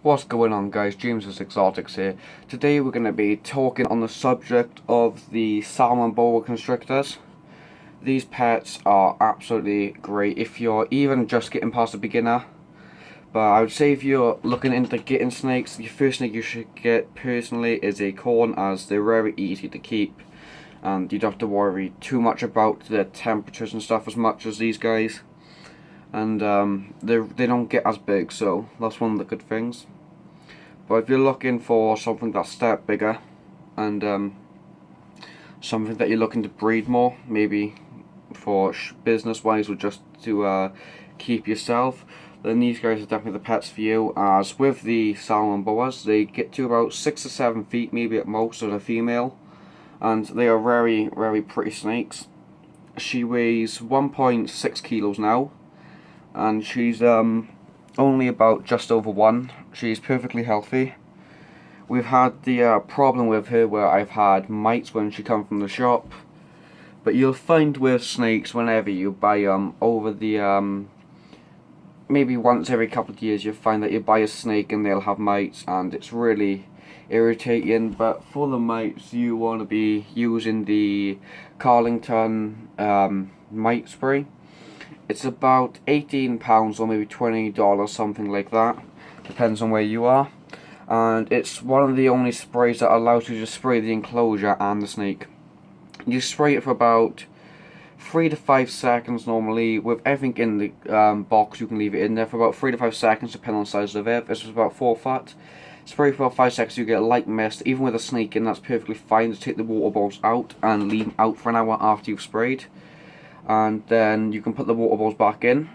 What's going on, guys? James's Exotics here. Today we're going to be talking on the subject of the Salmon Boa constrictors. These pets are absolutely great if you're even just getting past a beginner. But I would say if you're looking into getting snakes, the first snake you should get personally is a corn, as they're very easy to keep. And you don't have to worry too much about the temperatures and stuff as much as these guys. And they don't get as big, so that's one of the good things. But if you're looking for something that's a step bigger and something that you're looking to breed more, maybe for business wise or just to keep yourself, then these guys are definitely the pets for you. As with the Salmon Boas, they get to about 6 or 7 feet maybe at most as a female, and they are very, very pretty snakes. She weighs 1.6 kilos now, and she's only about just over 1. She's perfectly healthy. We've had the problem with her where I've had mites when she come from the shop. But you'll find with snakes, whenever you buy them, over the maybe once every couple of years, you'll find that you buy a snake and they'll have mites, and it's really irritating. But for the mites, you want to be using the Carlington mite spray. It's about £18 or maybe $20, something like that. Depends on where you are. And it's one of the only sprays that allows you to spray the enclosure and the snake. You spray it for about 3 to 5 seconds normally. With everything in the box, you can leave it in there for about 3 to 5 seconds, depending on the size of it. This is about 4 foot. Spray for about 5 seconds, you get a light mist. Even with a snake in, that's perfectly fine. Just take the water balls out and leave them out for an hour after you've sprayed. And then you can put the water balls back in,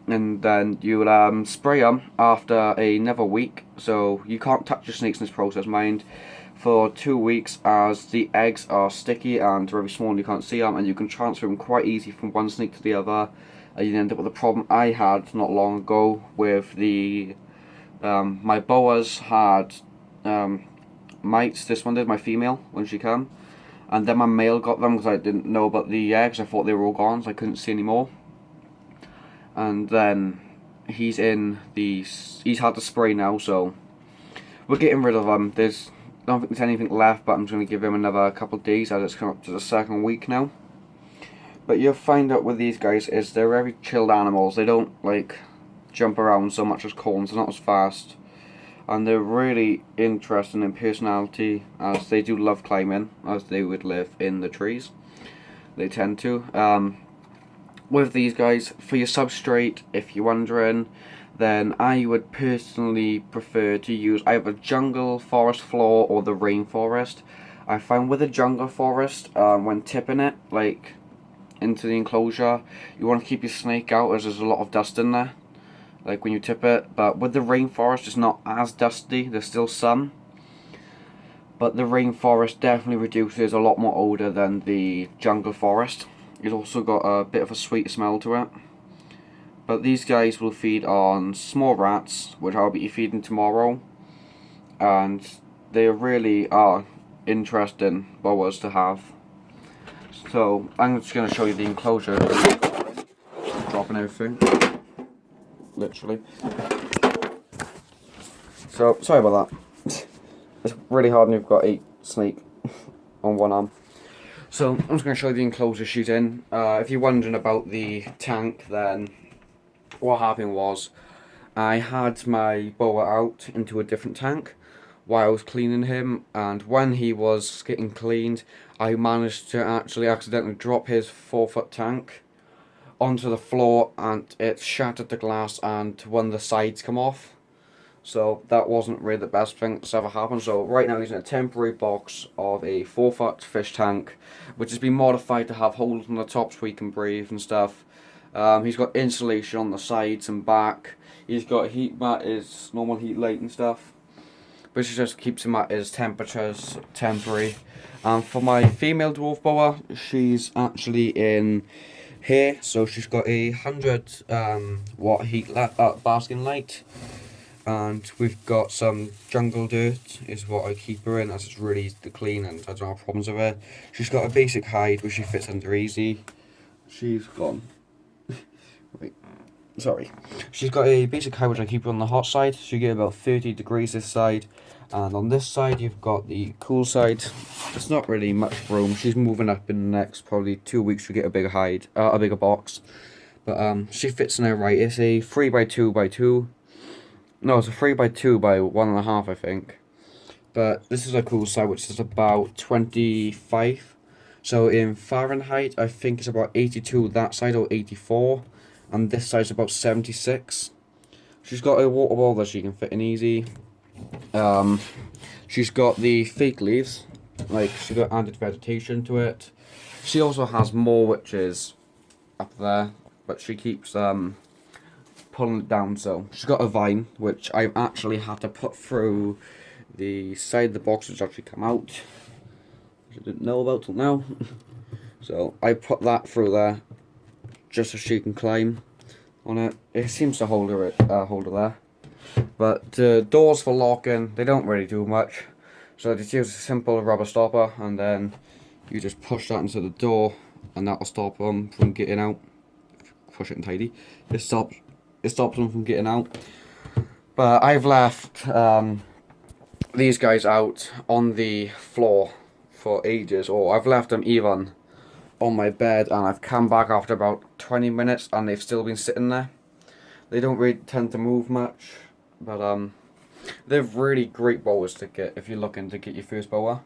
and then you'll spray them after another week. So you can't touch your snakes in this process, mind, for 2 weeks, as the eggs are sticky and very small and you can't see them, and you can transfer them quite easy from one snake to the other. And you end up with the problem I had not long ago with the my boas had mites. This one did, my female, when she came. And then my male got them because I didn't know about the eggs. I thought they were all gone, so I couldn't see any more. And then he's had the spray now, so we're getting rid of him. I don't think there's anything left, but I'm just going to give him another couple of days as it's come up to the second week now. But you'll find out with these guys is they're very chilled animals. They don't like jump around so much as corns. They're not as fast. And they're really interesting in personality, as they do love climbing, as they would live in the trees. They tend to. With these guys, for your substrate, if you're wondering, then I would personally prefer to use either jungle forest floor or the rainforest. I find with the jungle forest, when tipping it, like into the enclosure, you want to keep your snake out as there's a lot of dust in there, like when you tip it. But with the rainforest, it's not as dusty. There's still some, but the rainforest definitely reduces a lot more odor than the jungle forest. It's also got a bit of a sweet smell to it. But these guys will feed on small rats, which I'll be feeding tomorrow, and they really are interesting boas to have. So I'm just going to show you the enclosure. Dropping everything, literally. So sorry about that. It's really hard when you've got a snake on one arm. So I'm just going to show you the enclosure she's in. If you're wondering about the tank, then what happened was I had my boa out into a different tank while I was cleaning him, and when he was getting cleaned, I managed to actually accidentally drop his 4-foot tank onto the floor, and it shattered the glass and one of the sides come off. So that wasn't really the best thing that's ever happened. So right now he's in a temporary box of a 4-foot fish tank, which has been modified to have holes on the top so he can breathe and stuff. He's got insulation on the sides and back. He's got a heat mat, his normal heat light and stuff, which just keeps him at his temperatures temporary. And for my female dwarf boa, she's actually in here. So she's got a 100 watt heat basking light. And we've got some jungle dirt is what I keep her in, as it's really easy to clean and I don't have problems with her. She's got a basic hide which she fits under easy. She's gone. Wait. Sorry. She's got a basic height which I keep her on the hot side. So you get about 30 degrees this side. And on this side you've got the cool side. It's not really much room. She's moving up in the next probably 2 weeks to get a bigger hide, a bigger box. But she fits in there right. It's a 3x2x2. No, it's a 3x2x1.5, I think. But this is a cool side which is about 25. So in Fahrenheit, I think it's about 82 that side, or 84. And this side's about 76. She's got a water ball that she can fit in easy. She's got the fake leaves, like she got added vegetation to it. She also has more, which is up there, but she keeps pulling it down. So she's got a vine, which I've actually had to put through the side of the box, which actually come out, which I didn't know about till now. So I put that through there just so she can climb on it. It seems to hold her there. But doors for locking, they don't really do much. So just use a simple rubber stopper, and then you just push that into the door, and that will stop them from getting out. Push it and tidy. It stops them from getting out. But I've left these guys out on the floor for ages, or I've left them even on my bed, and I've come back after about 20 minutes and they've still been sitting there. They don't really tend to move much, but they're really great boas to get if you're looking to get your first boa.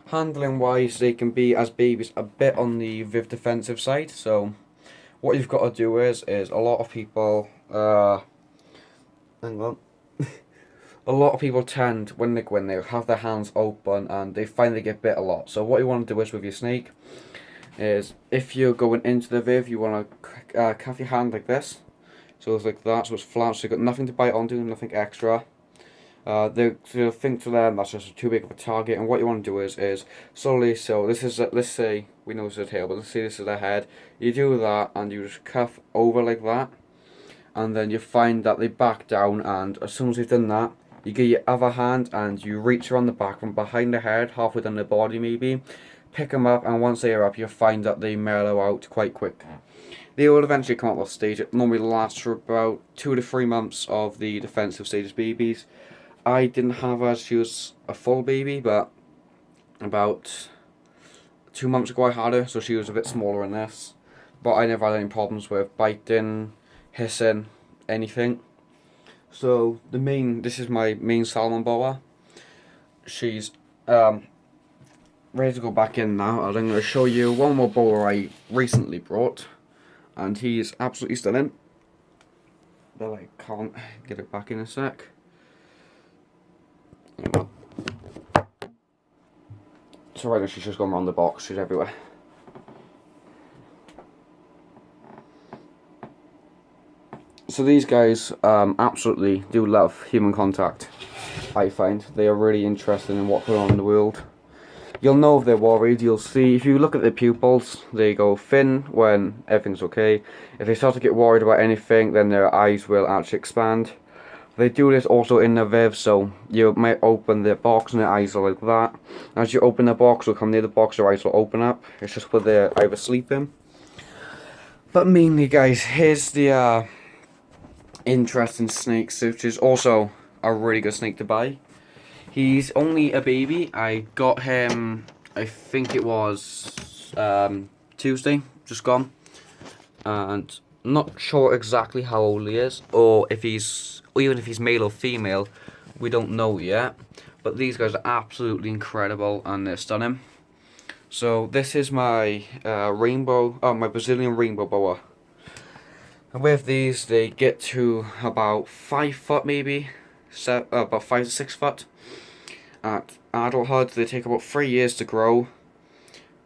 Handling wise, they can be, as babies, a bit on the Viv defensive side. So what you've got to do is a lot of people hang on. A lot of people tend, when they go in, they have their hands open and they find they get bit a lot. So what you want to do is with your snake is, if you're going into the Viv, you want to cuff your hand like this. So it's like that, so it's flat, so you've got nothing to bite onto, nothing extra. They think to them that's just too big of a target, and what you want to do is slowly, so this is, let's say, we know this is a tail, but let's say this is a head. You do that, and you just cuff over like that, and then you find that they back down, and as soon as you've done that, you get your other hand, and you reach around the back from behind the head, halfway down the body maybe, pick them up, and once they are up, you'll find that they mellow out quite quick. They will eventually come out of stage. It normally lasts for about 2 to 3 months of the defensive stages babies. I didn't have her, she was a full baby, but about 2 months ago I had her, so she was a bit smaller than this. But I never had any problems with biting, hissing, anything. So this is my main Salmon Boa. She's ready to go back in now, and I'm going to show you one more boa I recently brought. And he's absolutely stunning. But I can't get it back in a sec. So right now she's just gone around the box, she's everywhere. So these guys absolutely do love human contact, I find. They are really interested in what's going on in the world. You'll know if they're worried. You'll see, if you look at their pupils, they go thin when everything's okay. If they start to get worried about anything, then their eyes will actually expand. They do this also in the Viv, so you might open the box and their eyes are like that. As you open the box or come near the box, their eyes will open up. It's just where they're either sleeping. But mainly, guys, here's the interesting snake, which is also a really good snake to buy. He's only a baby. I got him, I think it was Tuesday, just gone. And I'm not sure exactly how old he is, or even if he's male or female, we don't know yet. But these guys are absolutely incredible, and they're stunning. So this is my my Brazilian rainbow boa. And with these, they get to about 5 foot maybe, about 5 to 6 foot. At adulthood, they take about 3 years to grow,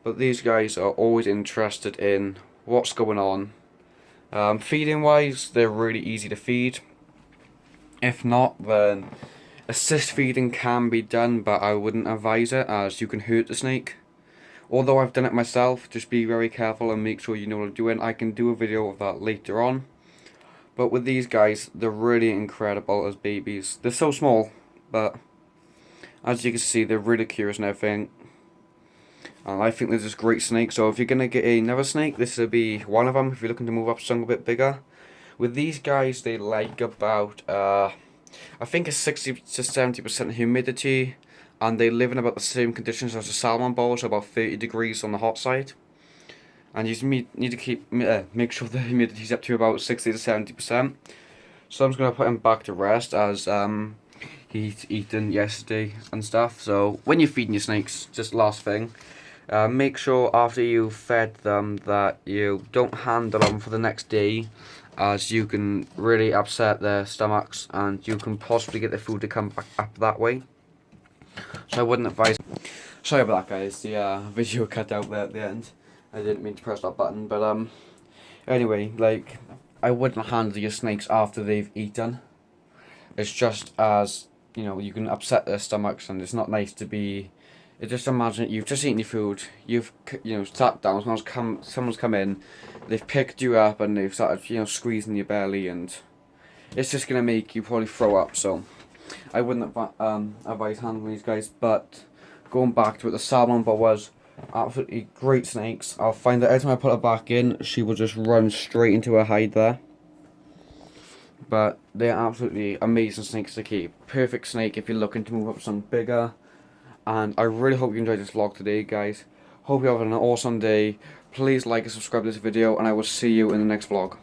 but these guys are always interested in what's going on. Feeding wise, they're really easy to feed. If not, then assist feeding can be done, but I wouldn't advise it, as you can hurt the snake. Although I've done it myself, just be very careful and make sure you know what you're doing. I can do a video of that later on. But with these guys, they're really incredible as babies. They're so small, but as you can see, they're really curious and everything. And I think they're just great snakes. So if you're going to get another snake, this will be one of them if you're looking to move up something a bit bigger. With these guys, they like about I think it's 60 to 70% humidity, and they live in about the same conditions as a salmon boa, so about 30 degrees on the hot side. And you just need to make sure the humidity's up to about 60 to 70%. So I'm just gonna put him back to rest as he's eaten yesterday and stuff. So when you're feeding your snakes, just last thing, make sure after you've fed them that you don't handle them for the next day, as you can really upset their stomachs and you can possibly get the food to come back up that way. So I wouldn't advise. Sorry about that, guys. The video cut out there at the end. I didn't mean to press that button, but anyway, like, I wouldn't handle your snakes after they've eaten. It's just as, you know, you can upset their stomachs, and it's not nice to be. Just imagine you've just eaten your food, you've, you know, sat down, someone's come in, they've picked you up and they've started, you know, squeezing your belly, and it's just gonna make you probably throw up. So I wouldn't advise handling these guys. But going back to it, the Salmon Boa was absolutely great snakes. I'll find that every time I put her back in, she will just run straight into her hide there. But they're absolutely amazing snakes to keep. Perfect snake if you're looking to move up something bigger. And I really hope you enjoyed this vlog today, guys. Hope you have an awesome day. Please like and subscribe to this video, and I will see you in the next vlog.